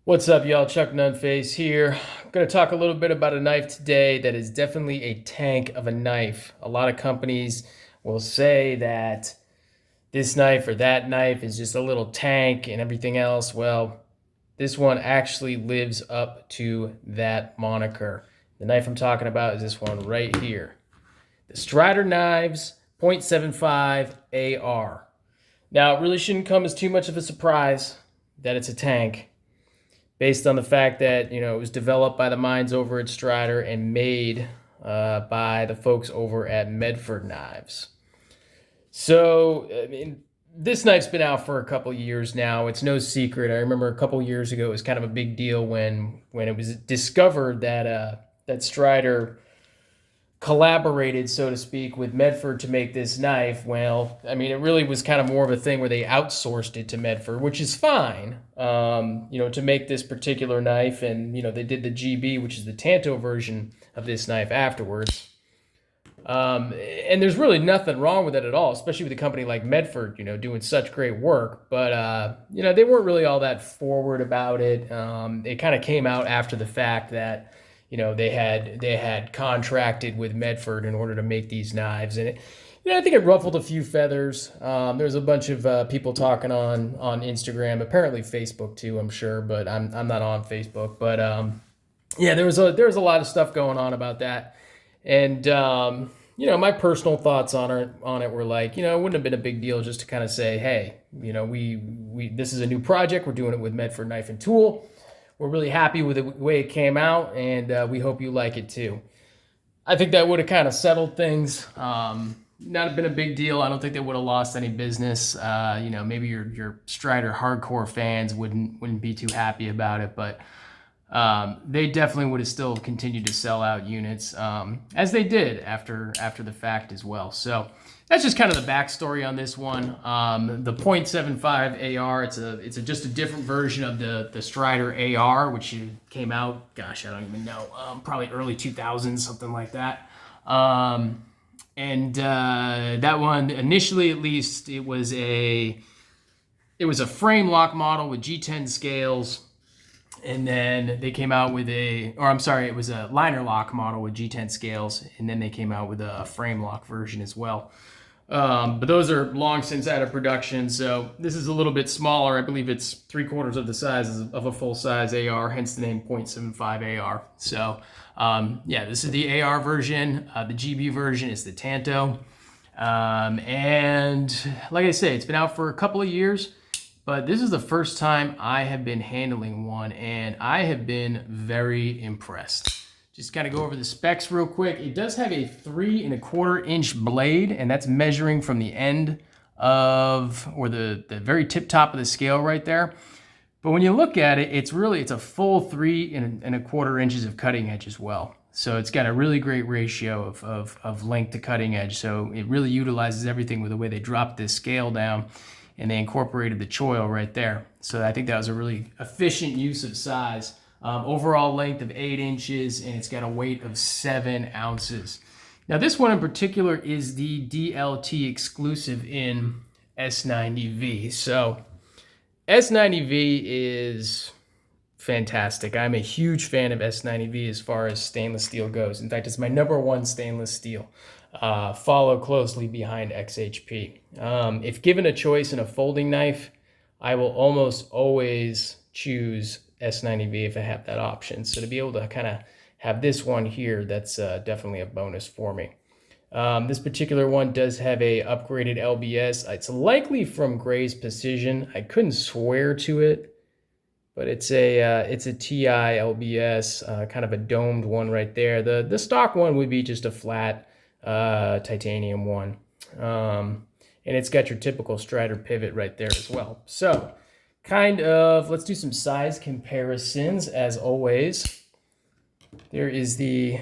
What's up, y'all? Chuck Nunface here. I'm going to talk a little bit about a knife today that is definitely a tank of a knife. A lot of companies will say that this knife or that knife is just a little tank and everything else. Well, this one actually lives up to that moniker. The knife I'm talking about is this one right here. The Strider Knives .75 AR. Now, it really shouldn't come as too much of a surprise that it's a tank, based on the fact that it was developed by the minds over at Strider and made by the folks over at Medford Knives. So, I mean, this knife's been out for a couple years now. It's no secret. I remember a couple years ago it was kind of a big deal when it was discovered that Strider collaborated, so to speak, with Medford to make this knife. Well, I mean, it really was kind of more of a thing where they outsourced it to Medford, which is fine, to make this particular knife. And, they did the GB, which is the Tanto version of this knife afterwards. And there's really nothing wrong with it at all, especially with a company like Medford, doing such great work. But, they weren't really all that forward about it. It kind of came out after the fact that they had contracted with Medford in order to make these knives, and I think it ruffled a few feathers. There's a bunch of people talking on Instagram, apparently Facebook too, I'm sure, but I'm not on Facebook. But yeah, there was a lot of stuff going on about that, and my personal thoughts on it were like, it wouldn't have been a big deal just to kind of say, hey, we this is a new project, we're doing it with Medford Knife and Tool. We're really happy with the way it came out, and we hope you like it too. I think that would have kind of settled things. Not been a big deal. I don't think they would have lost any business. Maybe your Strider hardcore fans wouldn't be too happy about it, but they definitely would have still continued to sell out units, as they did after the fact as well. So that's just kind of the backstory on this one. The .75 AR, it's just a different version of the Strider AR, which came out, gosh, I don't even know, probably early 2000s, something like that. That one, initially at least, it was a frame lock model with G10 scales. And then they came out with it was a liner lock model with G10 scales, and then they came out with a frame lock version as well. But those are long since out of production, so this is a little bit smaller. I believe it's 3/4 of the size of a full-size AR, hence the name .75 AR. So, this is the AR version. The GB version is the Tanto. And like I say, it's been out for a couple of years, but this is the first time I have been handling one, and I have been very impressed. Just kind of go over the specs real quick. It does have a 3 1/4 inch blade, and that's measuring from the end of, or the very tip top of the scale right there. But when you look at it, it's a full 3 1/4 inches of cutting edge as well. So it's got a really great ratio of length to cutting edge. So it really utilizes everything with the way they dropped this scale down, and they incorporated the choil right there. So I think that was a really efficient use of size. Overall length of 8 inches, and it's got a weight of 7 ounces. Now this one in particular is the DLT exclusive in S90V. So S90V is fantastic. I'm a huge fan of S90V as far as stainless steel goes. In fact, it's my #1 stainless steel. Follow closely behind XHP. If given a choice in a folding knife, I will almost always choose S90V if I have that option. So to be able to kind of have this one here, that's definitely a bonus for me. This particular one does have a upgraded LBS. It's likely from Gray's Precision. I couldn't swear to it, but it's a TI LBS, kind of a domed one right there. The stock one would be just a flat titanium one, and it's got your typical Strider pivot right there as well. So let's do some size comparisons. As always, there is the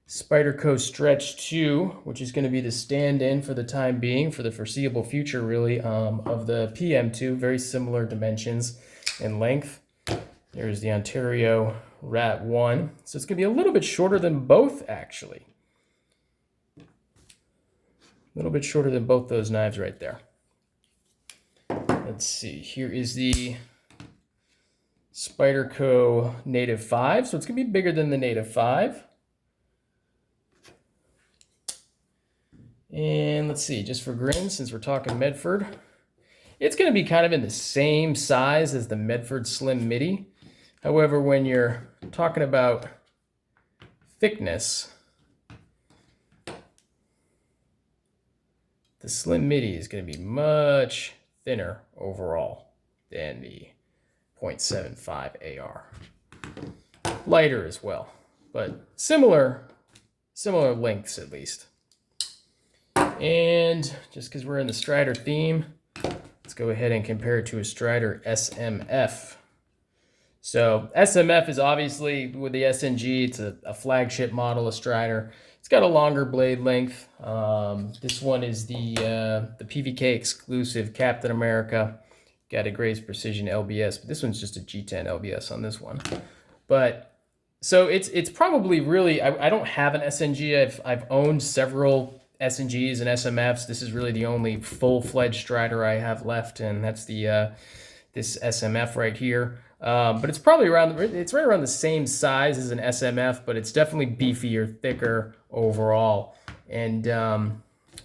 Spyderco Stretch 2, which is going to be the stand-in for the time being, for the foreseeable future really, of the PM2. Very similar dimensions and length. There's the Ontario Rat 1. So it's going to be a little bit shorter than both, actually. A little bit shorter than both those knives right there. Let's see, here is the Spyderco Native 5, so it's going to be bigger than the Native 5. And let's see, just for grins, since we're talking Medford, it's going to be kind of in the same size as the Medford Slim Midi. However, when you're talking about thickness, the Slim Midi is going to be much thinner overall than the 0.75 AR. Lighter as well, but similar lengths at least. And just because we're in the Strider theme, let's go ahead and compare it to a Strider SMF. So SMF is obviously, with the SNG, it's a flagship model of Strider. It's got a longer blade length. This one is the PVK exclusive Captain America. Got a Graves Precision LBS, but this one's just a G10 LBS on this one. But so it's probably really, I don't have an SNG. I've owned several SNGs and SMFs. This is really the only full-fledged Strider I have left, and that's the this SMF right here. But it's probably it's right around the same size as an SMF, but it's definitely beefier, thicker overall, and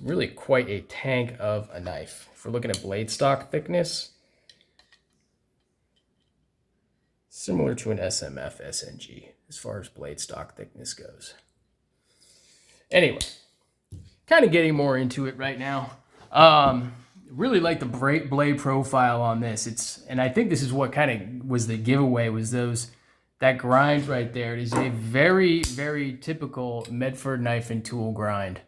really quite a tank of a knife. If we're looking at blade stock thickness, similar to an SMF SNG as far as blade stock thickness goes. Anyway, kind of getting more into it right now. Really like the blade profile on this. And I think this is what kind of was the giveaway, was that grind right there. It is a very, very typical Medford knife and tool grind.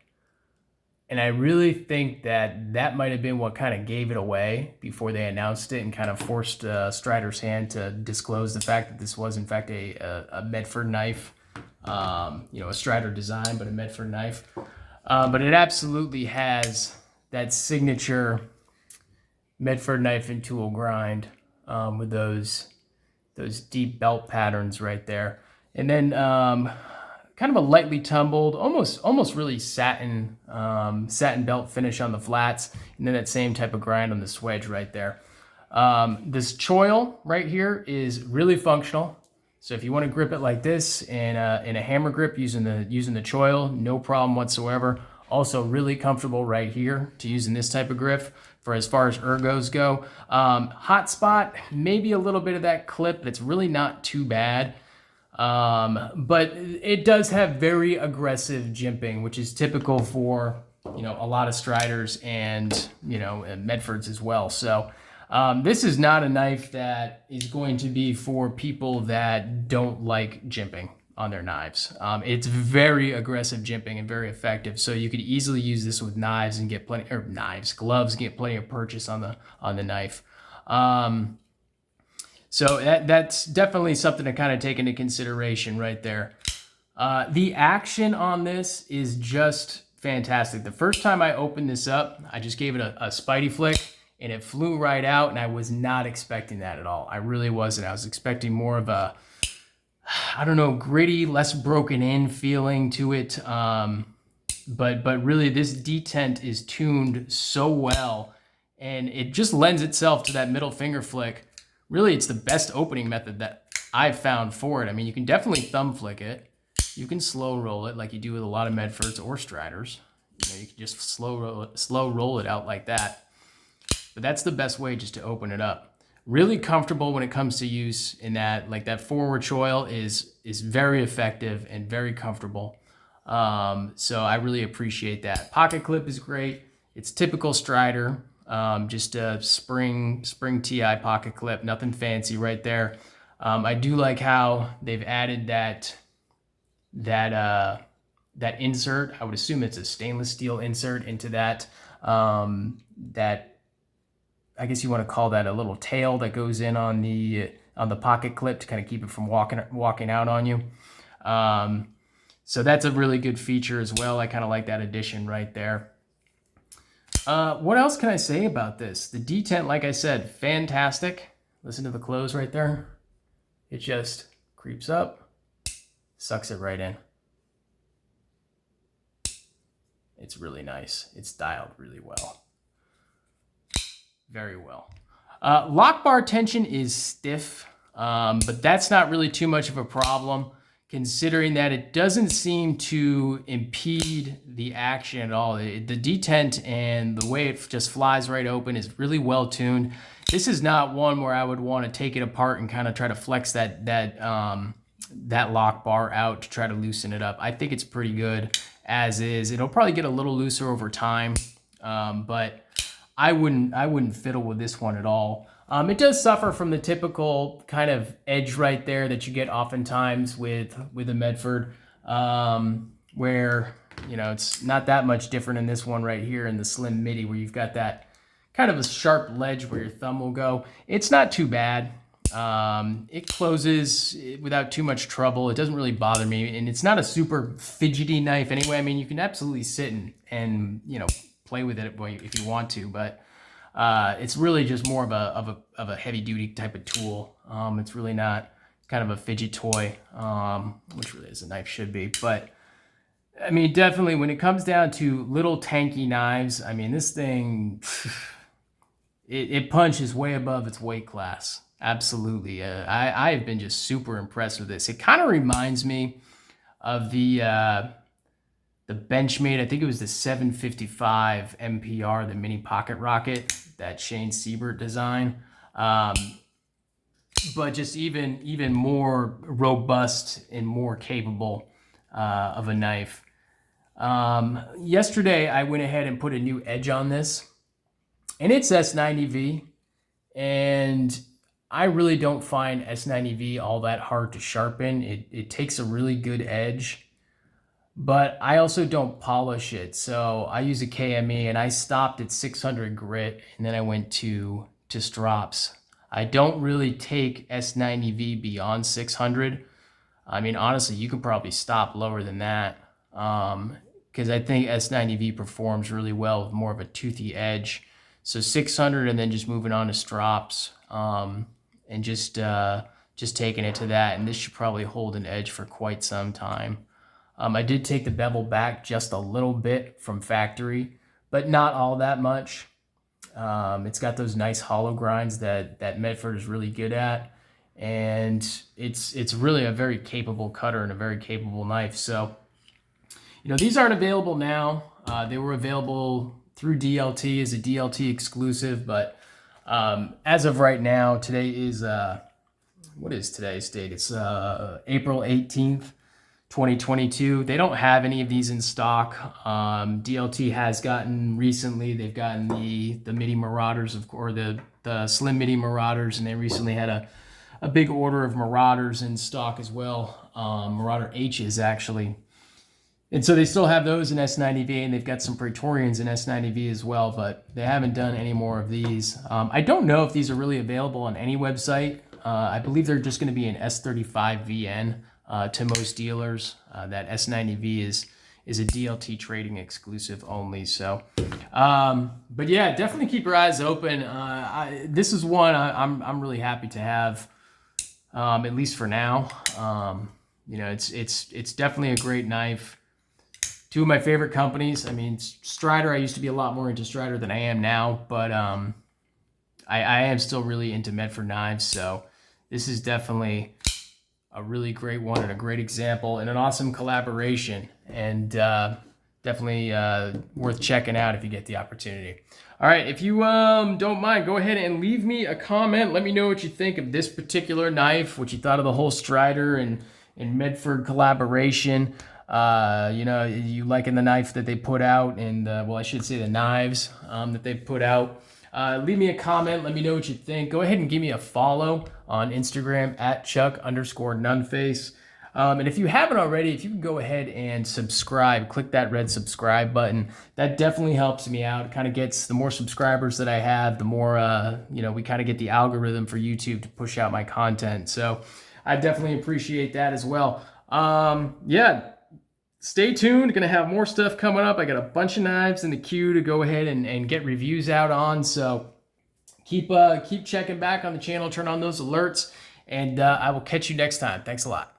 And I really think that might have been what kind of gave it away before they announced it and kind of forced Strider's hand to disclose the fact that this was in fact a Medford knife. A Strider design, but a Medford knife. But it absolutely has that signature Medford knife and tool grind with those deep belt patterns right there, and then kind of a lightly tumbled, almost really satin belt finish on the flats, and then that same type of grind on the swedge right there. This choil right here is really functional. So if you want to grip it like this in a hammer grip using the choil, no problem whatsoever. Also really comfortable right here to use in this type of grip for as far as ergos go. Hot spot, maybe a little bit of that clip, but it's really not too bad. But it does have very aggressive jimping, which is typical for a lot of Striders and Medfords as well. So this is not a knife that is going to be for people that don't like jimping on their knives. It's very aggressive jimping and very effective. So you could easily use this with knives and get plenty, or gloves, and get plenty of purchase on the knife. So that's definitely something to kind of take into consideration right there. The action on this is just fantastic. The first time I opened this up, I just gave it a Spidey flick, and it flew right out, and I was not expecting that at all. I really wasn't. I was expecting more of a, I don't know, gritty, less broken in feeling to it. But really this detent is tuned so well, and it just lends itself to that middle finger flick. Really, it's the best opening method that I've found for it. I mean, you can definitely thumb flick it. You can slow roll it like you do with a lot of Medfords or Striders. You can just slow roll it out like that. But that's the best way just to open it up. Really comfortable when it comes to use in that, like that forward choil is very effective and very comfortable. So I really appreciate that. Pocket clip is great. It's typical Strider, just a spring TI pocket clip, nothing fancy right there. I do like how they've added that insert. I would assume it's a stainless steel insert into that, I guess you want to call that a little tail that goes in on the pocket clip to kind of keep it from walking out on you. So that's a really good feature as well. I kind of like that addition right there. What else can I say about this? The detent, like I said, fantastic. Listen to the close right there. It just creeps up, sucks it right in. It's really nice. It's dialed really well. Very well. Lock bar tension is stiff But that's not really too much of a problem, considering that it doesn't seem to impede the action at all. The detent and the way it just flies right open is really well tuned. This is not one where I would want to take it apart and kind of try to flex that lock bar out to try to loosen it up. I think it's pretty good as is. It'll probably get a little looser over time, but I wouldn't fiddle with this one at all. It does suffer from the typical kind of edge right there that you get oftentimes with a Medford, where, you know, it's not that much different in this one right here in the slim midi, where you've got that kind of a sharp ledge where your thumb will go. It's not too bad. It closes without too much trouble. It doesn't really bother me, and it's not a super fidgety knife anyway. I mean, you can absolutely sit and you know, play with it if you want to, but it's really just more of a heavy duty type of tool. It's really not kind of a fidget toy, which really as a knife should be. But I mean, definitely when it comes down to little tanky knives, I mean, this thing, it punches way above its weight class. Absolutely. I have been just super impressed with this. It kind of reminds me of the Benchmade, I think it was the 755 MPR, the mini pocket rocket, that Shane Siebert design. But just even more robust and more capable of a knife. Yesterday, I went ahead and put a new edge on this, and it's S90V, and I really don't find S90V all that hard to sharpen. It takes a really good edge, but I also don't polish it. So I use a KME, and I stopped at 600 grit, and then I went to strops. I don't really take S90V beyond 600. I mean, honestly, you can probably stop lower than that, because I think S90V performs really well with more of a toothy edge. So 600, and then just moving on to strops, and just taking it to that. And this should probably hold an edge for quite some time. I did take the bevel back just a little bit from factory, but not all that much. It's got those nice hollow grinds that Medford is really good at, and it's really a very capable cutter and a very capable knife. So, you know, these aren't available now. They were available through DLT as a DLT exclusive, but as of right now, today is what is today's date? It's April 18th, 2022. They don't have any of these in stock. DLT has gotten recently, they've gotten the Midi Marauders, or the Slim Midi Marauders, and they recently had a big order of Marauders in stock as well. Marauder H's actually. And so they still have those in S90V, and they've got some Praetorians in S90V as well, but they haven't done any more of these. I don't know if these are really available on any website. I believe they're just going to be an S35VN to most dealers. That S90V is a DLT trading exclusive only. So, but yeah, definitely keep your eyes open. This is one I'm really happy to have, at least for now. You know, it's definitely a great knife. Two of my favorite companies. I mean, Strider, I used to be a lot more into Strider than I am now, but I am still really into Medford knives, so this is definitely a really great one and a great example and an awesome collaboration, and definitely worth checking out if you get the opportunity. All right, if you don't mind, go ahead and leave me a comment. Let me know what you think of this particular knife, what you thought of the whole Strider and Medford collaboration. You know, you liking the knife that they put out, and well, I should say the knives that they put out. Leave me a comment. Let me know what you think. Go ahead and give me a follow on Instagram at Chuck_Nunface. And if you haven't already, if you can go ahead and subscribe, click that red subscribe button. That definitely helps me out. It kind of gets, the more subscribers that I have, the more, you know, we kind of get the algorithm for YouTube to push out my content. So I definitely appreciate that as well. Yeah. Stay tuned. Gonna have more stuff coming up. I got a bunch of knives in the queue to go ahead and get reviews out on. So keep checking back on the channel, turn on those alerts, and I will catch you next time. Thanks a lot.